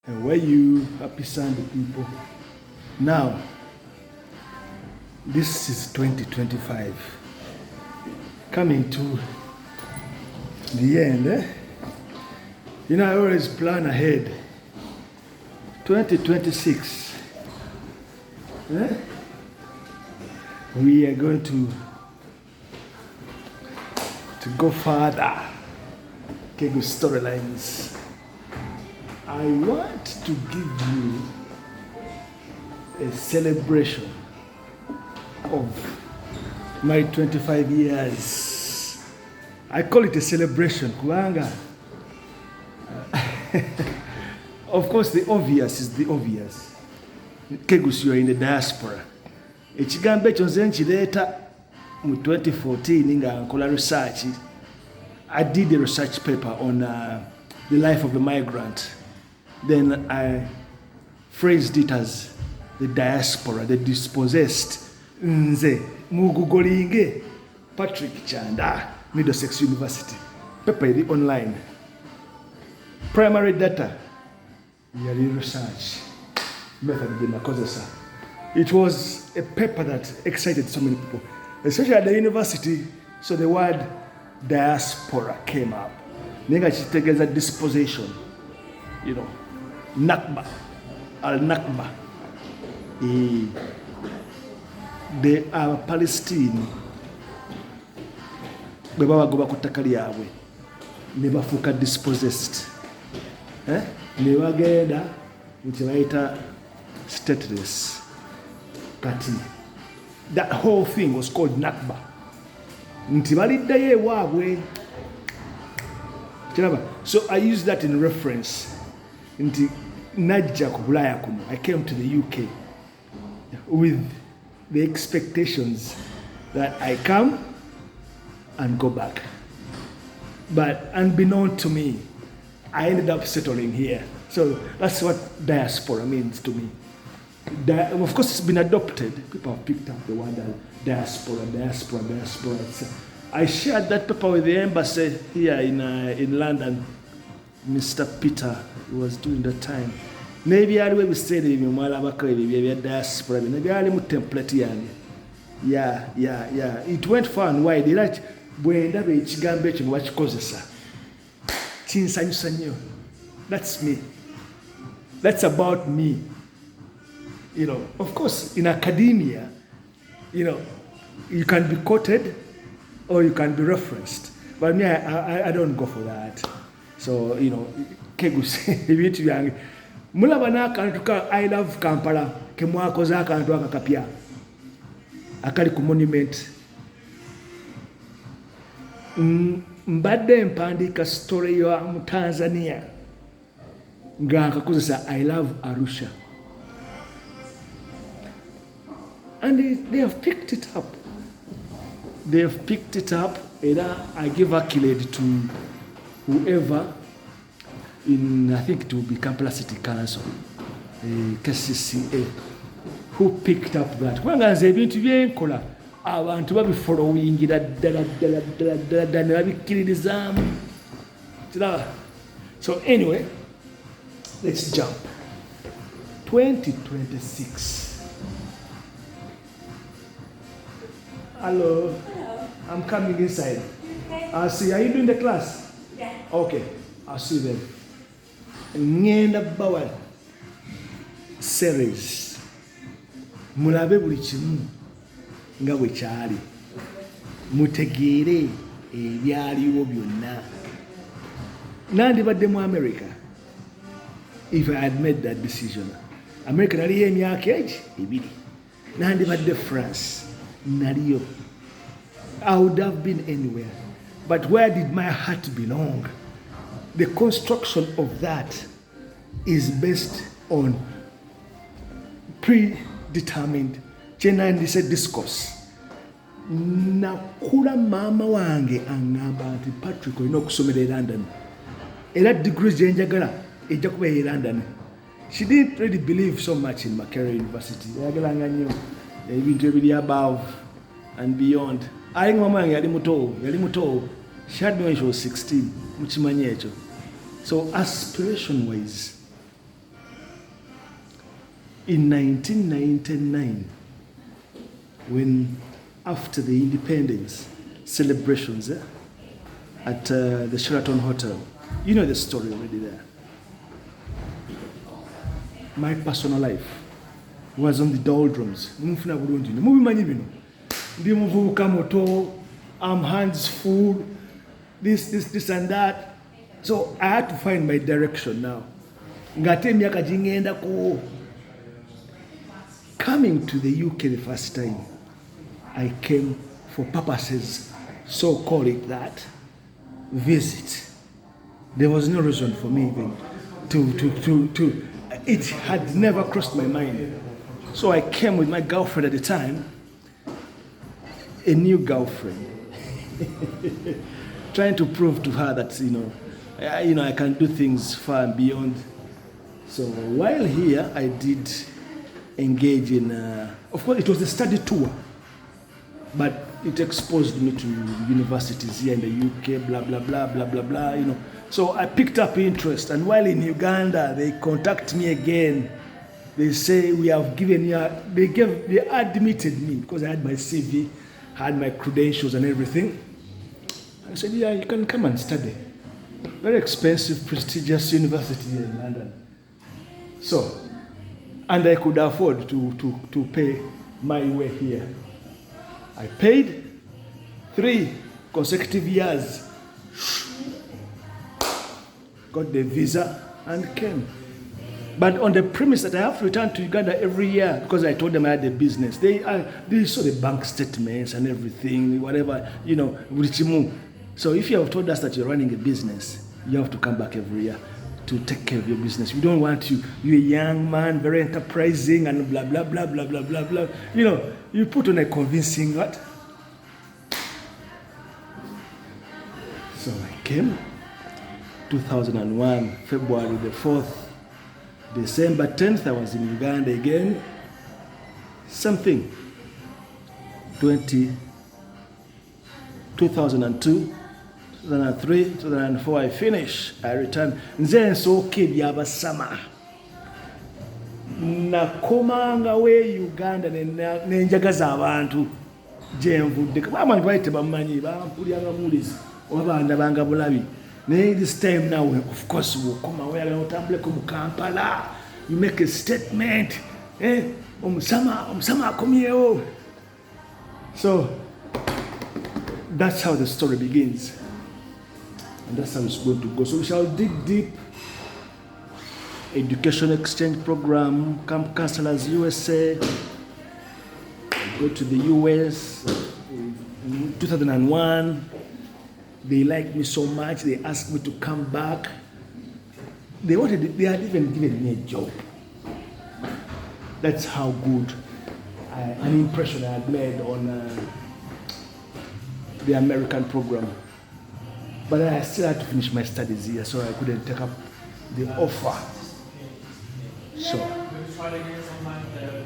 And where you happy Sunday people. Now, this is 2025. Coming to the end. You know, I always plan ahead. 2026. We are going to go further. Okay, good storylines. I want to give you a celebration of my 25 years. I call it a celebration, Kuanga. Of course, the obvious is the obvious. Kegus, you are in the diaspora. Ekigambo ekyo nze nkireeta mu 2014 nga nkola research. I did a research paper on the life of a migrant. Then I phrased it as the diaspora, the dispossessed. Nze mugugolinge Patrick Kyanda, Middlesex University. Paper iri online. Primary data, yali research method nakozesa. It was a paper that excited so many people, especially at the university. So the word diaspora came up. Nenga kitegeeza dispossession, you know, Nakba, al-Nakba. They are Palestine. Bwe babagoba ku ttaka lyabwe ne bafuuka dispossessed. Ne bagenda nti bayita stateless. Kati that whole thing was called Nakba. Nti baliddayo ewaabwe. So I use that in reference. Nti najja ku Bulaaya kuno. I came to the UK with the expectations that I come and go back. But unbeknown to me, I ended up settling here. So that's what diaspora means to me. Of course, it's been adopted. People have picked up the word diaspora. I shared that paper with the embassy here in London. Mr. Peter was doing that time. Maybe I will say the diaspora. Maybe I will template. Yeah. It went far and wide. Right? That's me. That's about me. You know, of course, in academia, you know, you can be quoted or you can be referenced. But me, I don't go for that. So, you know, mulaba n'akantu ka I love Kampala ke mwakoze akantu akakapya akali ku monument. Mbadde mpandiika story ya mu Tanzania nga nkakozesa I love Arusha. And they have picked it up. They have picked it up, and I give accolade to whoever in, I think it will be Kampala City Council, KCCA, who picked up that. Kubanga nze ebintu byenkola abantu babifollowingira ddala ne babikkiririzaamu. So anyway, let's jump. 2026. Hello. I'm coming inside. Okay. I'll see. Are you doing the class? Yeah. Okay. I'll see you then. Ngenda bawa series. Mulabe buli kimu nga bwe kyali. Mutegeere ebyaliwo byonna. Nandibadde mu America if I had made that decision. America naliyo emyaka ebiri. Nandibadde France. Nariyo. I would have been anywhere. But where did my heart belong? The construction of that is based on predetermined discourse. Nakula mama wange angamba nti Patrick olina okusomera e London. Era degree gye njagala ejja kuba e London. She didn't really believe so much in Makerere University. Yagalanga nnyo ebintu ebiri above and beyond. I think mama yali muto. She had me when she was 16. Muchimanyi ekyo. So aspiration wise, in 1999, when after the independence celebrations at the Sheraton Hotel, you know the story already there. My personal life was on the doldrums. I'm hands full, this and that. So I had to find my direction now. Coming to the UK the first time, I came for purposes, so call it that, visit. There was no reason for me even to it had never crossed my mind. So I came with my girlfriend at the time, a new girlfriend, trying to prove to her that I can do things far and beyond. So while here, I did engage in, of course, it was a study tour, but it exposed me to universities here in the UK, blah, blah, blah, blah, blah, blah, So I picked up interest, and while in Uganda, they contact me again. They say, we have given you, they admitted me because I had my CV, had my credentials and everything. I said, yeah, you can come and study. Very expensive, prestigious university here in London. So, and I could afford to pay my way here. I paid 3 consecutive years, got the visa and came. But on the premise that I have to return to Uganda every year because I told them I had a business. They saw the bank statements and everything, whatever, So if you have told us that you're running a business, you have to come back every year to take care of your business. We don't want you're a young man, very enterprising and blah, blah, blah, blah, blah, blah, blah. You put on a convincing what? So I came, 2001, February the 4th, December 10th, I was in Uganda again. Something. 2002, 2003, 2004, I finished. I returned. Nze nsooka ebyabasama. Nakomanga we Uganda nenjagaza abantu gye nvudde. Abantu bali tebamanyi, bampuliranga mulizi, oba bandabanga bulabi. This time now, of course, we'll come away and come Kampala. You make a statement. Summer, come here. So that's how the story begins. And that's how it's going to go. So we shall dig deep. Education exchange program, Camp Counselors USA. Go to the US in 2001. They liked me so much, they asked me to come back. They had even given me a job. That's how good an impression I had made on the American program. But I still had to finish my studies here, so I couldn't take up the offer. So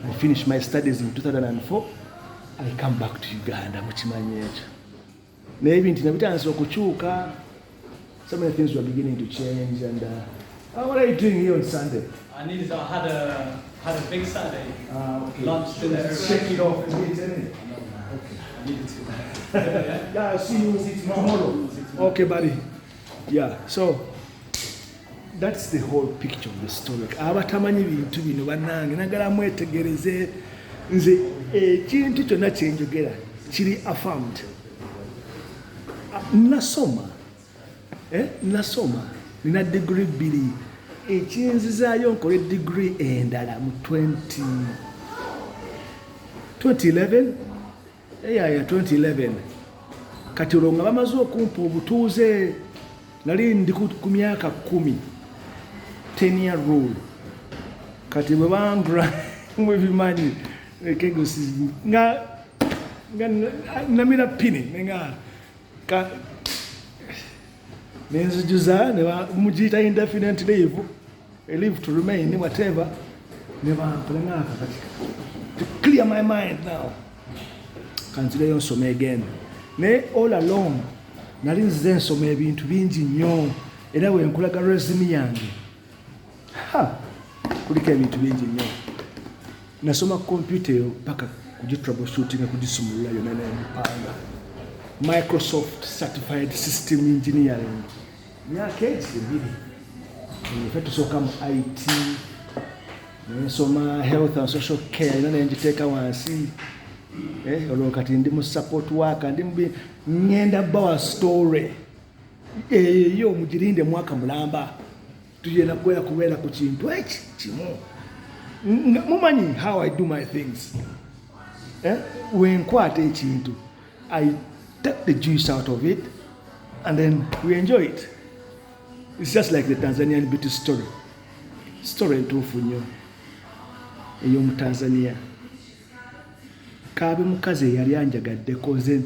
I finished my studies in 2004. I come back to Uganda, maybe some of the things were beginning to change. And what are you doing here on Sunday? I had a big Saturday. Okay. Lunch dinner. Shake it off and eat, isn't it? Okay. I needed to. Yeah, I'll see you tomorrow. Okay, buddy. Yeah, so that's the whole picture of the story. Abatamanyi bintu bino bannange nagala mwetegereze nze ekintu kyonna kye njogera kiri affirmed. Nasoma nina degree 2 ekinzizaayo nkole degree endala mu 2011 2011 kati olwo nga bamaze okumpa obutuuze nali ndi ku myaka 10 10-year rule kati bwe bangra mwebimanyi ekegosi nga namira pini nga nenzijuza mugiyita indefinite leave, a leave to remain, whatever. To clear my mind now. Consider nsome again. All along, nali nzize nsoma ebintu bingi nnyo era bwe nkulaga resume yange kuliko ebintu bingi nnyo. nasoma computer eyo paka kugitroubleshootinga kugisumulula yonna nempanga. Microsoft certified system engineering myaka ebiri. Ffe tusooka mu IT nensoma health and social care yonna nengiteeka wansi. Olwo kati ndi mu support worker ndi ngenda bawa story eyo mugirinde mwaka mulamba tugenda kubeera ku kintu eki kimu. Mumanyi how I do my things. Wenkwata ekintu I take the juice out of it and then we enjoy it. It's just like the Tanzanian beauty story. Story entuufu nnyo ey'omu Tanzania. Kaabe mukazi eyali anjagaddeko nze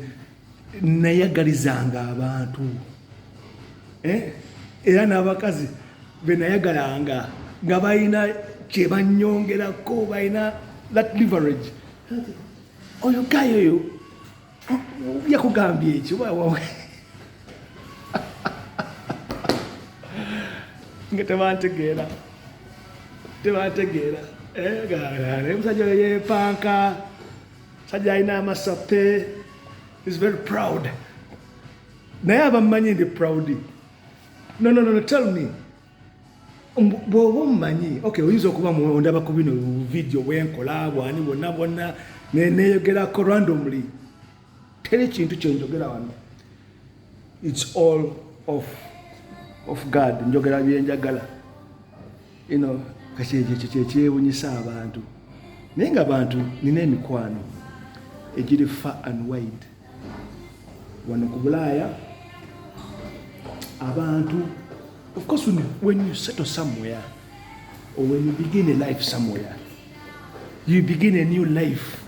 nayagalizanga abantu. Era n'abakazi be nayagalanga nga balina kye bannyongerako, balina that leverage. Oyo gayo oyo yakugambye ekyo nga tebantegeera. Omusajja oyo yeepanka, musajja alina amasape, is very proud. Naye abamumanyi ndi proud. No, tell me. Bw'oba omumanyi, okay, oyinza okuba ondaba ku bino video bwenkola bwani bonna neeyogerako randomly. Teri kintu kyenjogera wano. It's all of God. Njogera byenjagala. Ekyo kyewunyisa abantu. Naye ng'abantu nina emikwano egiri far and wide. Wano ku Bulaaya abantu, of course, when you settle somewhere or when you begin a life somewhere, you begin a new life.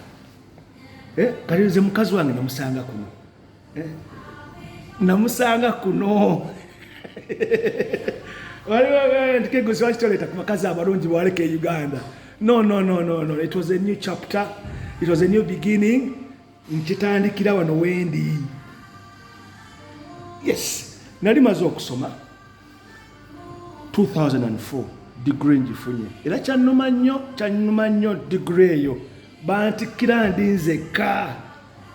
Kati nze mukazi wange namusanga kuno. Waliwo ntikegose wakitoleta ku bakazi abalungi bwaleka e Uganda. No. It was a new chapter. It was a new beginning. Nkitandikira wano wendi. Yes. Nali maze okusoma 2004 degree ngifunye. Era kyannuma nnyo degree eyo. Bantikira ndi nzekka.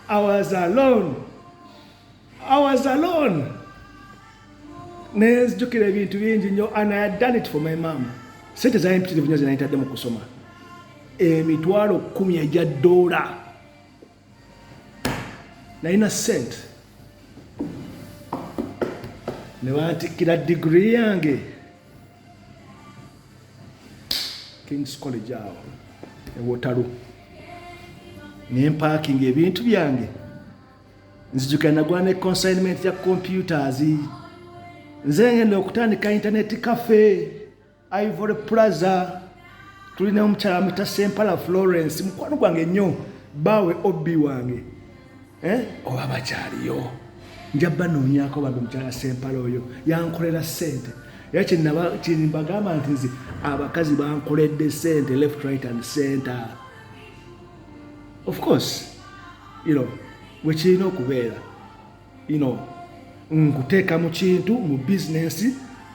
I was alone. Nenzijukira ebintu bingi nnyo, and I had done it for my mom. Sente zaali mpitirivu nnyo ze nayitadde mu kusoma. Emitwalo 10 egya $. Nalina sente. Ne bantikira degree yange King's College awo e Waterloo. Ne mpakinga ebintu byange. Nzijukira nagwa ne consignment ya computers. Nze ngenda okutandika internet cafe Ivory Plaza. Tulina omukyala amuyita Sempala Florence, mukwano gwange nnyo, bawe obi wange. Oba bakyaliyo. Njabba noonyako bange omukyala Sempala oyo yankolera sente. Era kyembagamba nti nze abakazi bankoledde sente left, right and center. Of course, wekirina okubeera, nkuteeka mu kintu, mu business,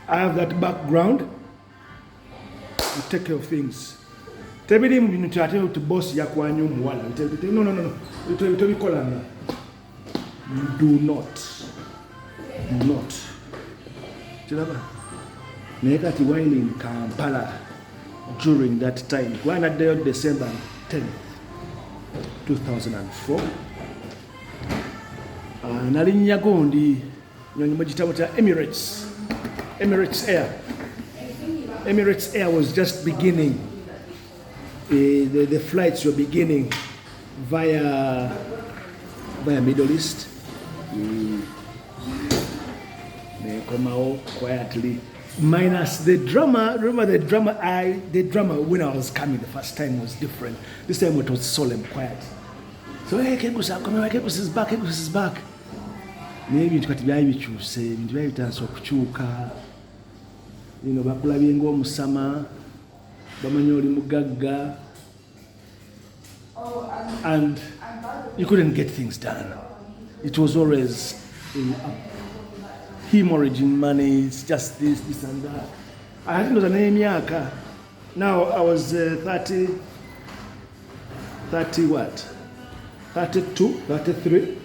I have that background, you take care of things. Tebiri mu bintu ate uti boss yakwanya omuwala. No. Tobikolanga. Do not. Kiraba? Naye kati while in Kampala during that time, kwanaddeyo December 10th, 2004, nalinnya gundi mu gitabo kya Emirates Air. Emirates Air was just beginning. The flights were beginning via Middle East. They come out quietly, minus the drama. Remember the drama when I was coming the first time was different. This time it was solemn, quiet. So hey, Kegus is back. Kegus is back. Maybe tukati byali bikyuse, bintu byali bitandise okukyuka. Bakulabye ng'omusama, bamanyi oli mugagga, and you couldn't get things done. It was always hemorrhaging money. It's just this and that. I hadn't got an emyaka. Now I was 30. 30 what? 32, 33.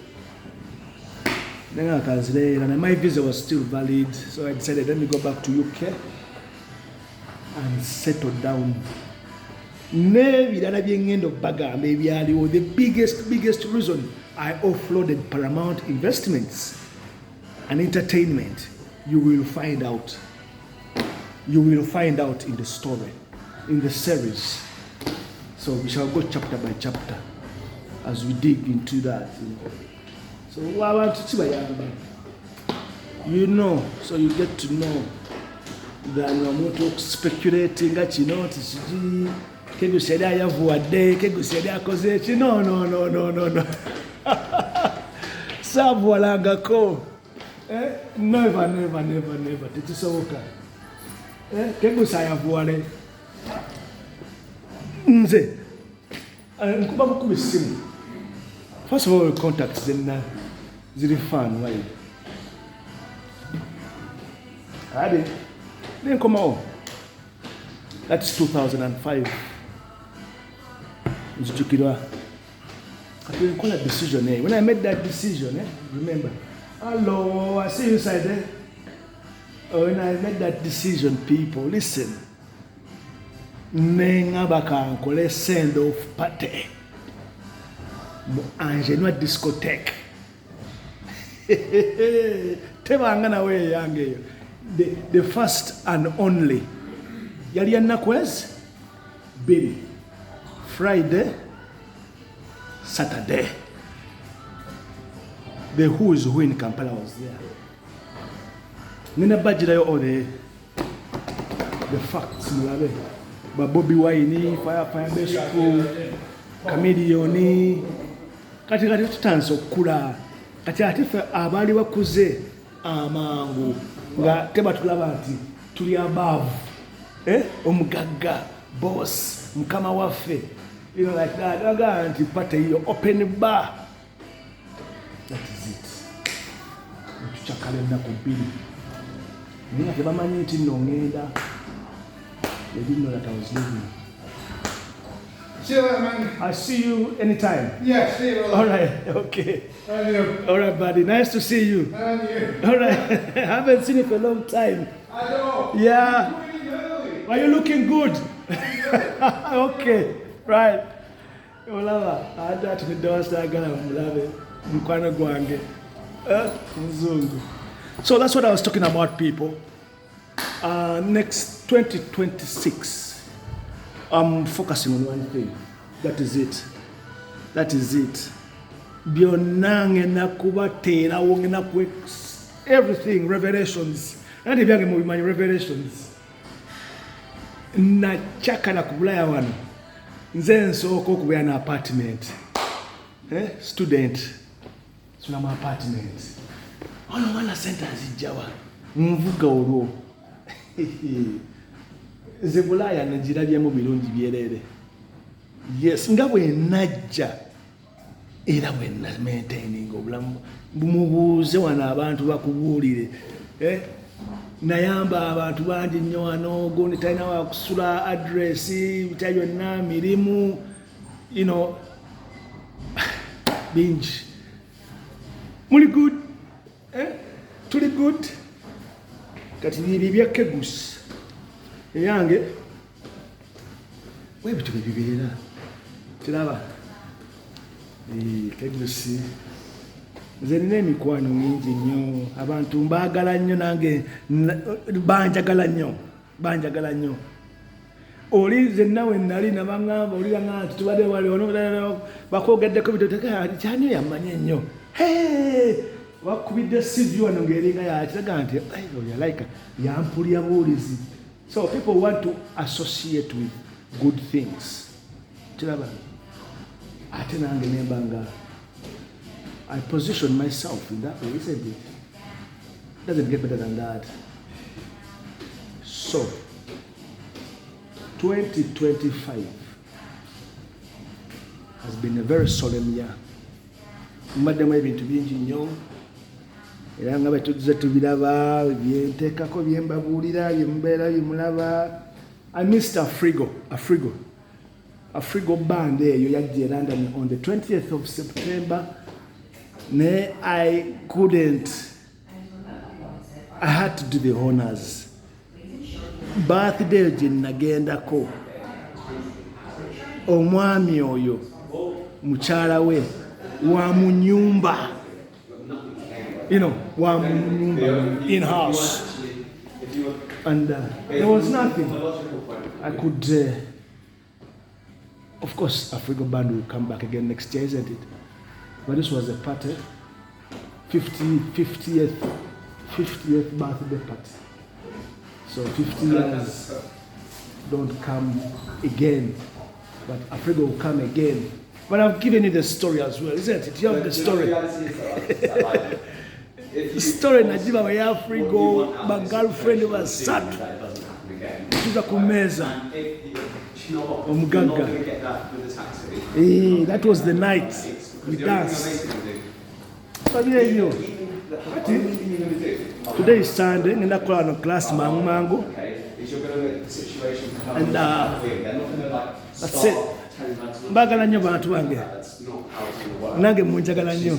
Then I translated, and my visa was still valid, so I decided let me go back to UK and settle down. Maybe that being end of Baga, maybe the biggest reason I offloaded Paramount Investments and Entertainment. You will find out. You will find out in the story, in the series. So we shall go chapter by chapter as we dig into that. So I want to see you know, so you get to know that you are not speculating that you know can you say that I have a day, can you say that cause no. Sabualanga ko. Never. Titisoka. Can you say I have one? Nze. Nkuba mukubisimu. First of all, contact them the fan why. Ade. Then come out. That's 2005. Nzijukirwa. I didn't call a decision. When I made that decision, remember. Hello, I see you inside there. When I made that decision, people, listen. Nengabaka nkole send off party. Angenwa discotheque. Tebangana we yange. The first and only. Yali anakwez Billy. Friday, Saturday. The who is who in Kampala was there. Nina bajira yo ore. The facts mulabe. Ba Bobby Wine, Fire Best School, Chameleon. Kati tutanso kula. Kati atife abali bakuze amangu nga teba tulaba nti tuli above. Omugagga, boss, mukama waffe. You know, like that. I got to party your open bar. That is it. Chakalenda kubili. They didn't know that I was leaving. See you later, man. I see you anytime. Yeah, see you later. All right, okay. And you. All right, buddy. Nice to see you. And you. All right. I haven't seen you for a long time. I know. Yeah. Really? Are you looking good? Okay. Right. Olava, ada tumedosa gana mulabe mkwano gwange. Mzungu. So that's what I was talking about, people. Next 2026, I'm focusing on one thing. That is it. That is it. Bionange na kubatera wonge na everything, revelations. And if you have my revelations. Na chaka na kubulaya wano. Nze nsooka okubeera na apartment. Student. Sina mu apartment. Ono mwana sente azijjawa. Nvuga olwo. Nze Bulaaya nagirabyemu birungi byerere. Yes, nga bwe najja era bwe na maintaining obulamu. Bumubuuze wano abantu bakubuulire. Nayamba abantu bangi nnyo wano, gundi talina wa kusula address, bita byonna mirimu, you know, bingi. Muli good? Tuli good? Kati bibyo bya kegusi. Eyange, webitu bibibeera. Kiraba? Kegusi. Nze nina emikwano mingi nnyo, abantu mbaagala nnyo nange banjagala nnyo. Oli zenna we nali nabaŋŋamba oli baŋŋamba nti tubadde wali ono bakwogeddeko bitoteka kyani yamanye nnyo. Wakubidde CV wano ng'eringa yakiraga nti oyalayika yampulya buulizi. So people want to associate with good things. Kiraba? Ate nange nembanga I position myself in that way, isn't it? Doesn't get better than that. So, 2025 has been a very solemn year. Madam, I've been to be engineer. I missed a frigo. Afrigo band eyo yajja London on the 20th of September. I had to do the honors. Birthday gye nagendako omwami oyo mukyala we wa mu nyumba, wa mu nyumba in house, and there was nothing I could of course Afrigo band will come back again next year, isn't it? But this was a party, 50th birthday party. So 50 years don't come again, but Afrigo will come again. But I've given you the story as well, isn't it? You have the story. The story najiba wa Afrigo, my girlfriend was sad. Tuza kumeza. Omugaga. That was the night we danced. Today is Sunday, in the class mango. And that's it. Mbagala nnyo bantu bange. Nange munjagala nnyo.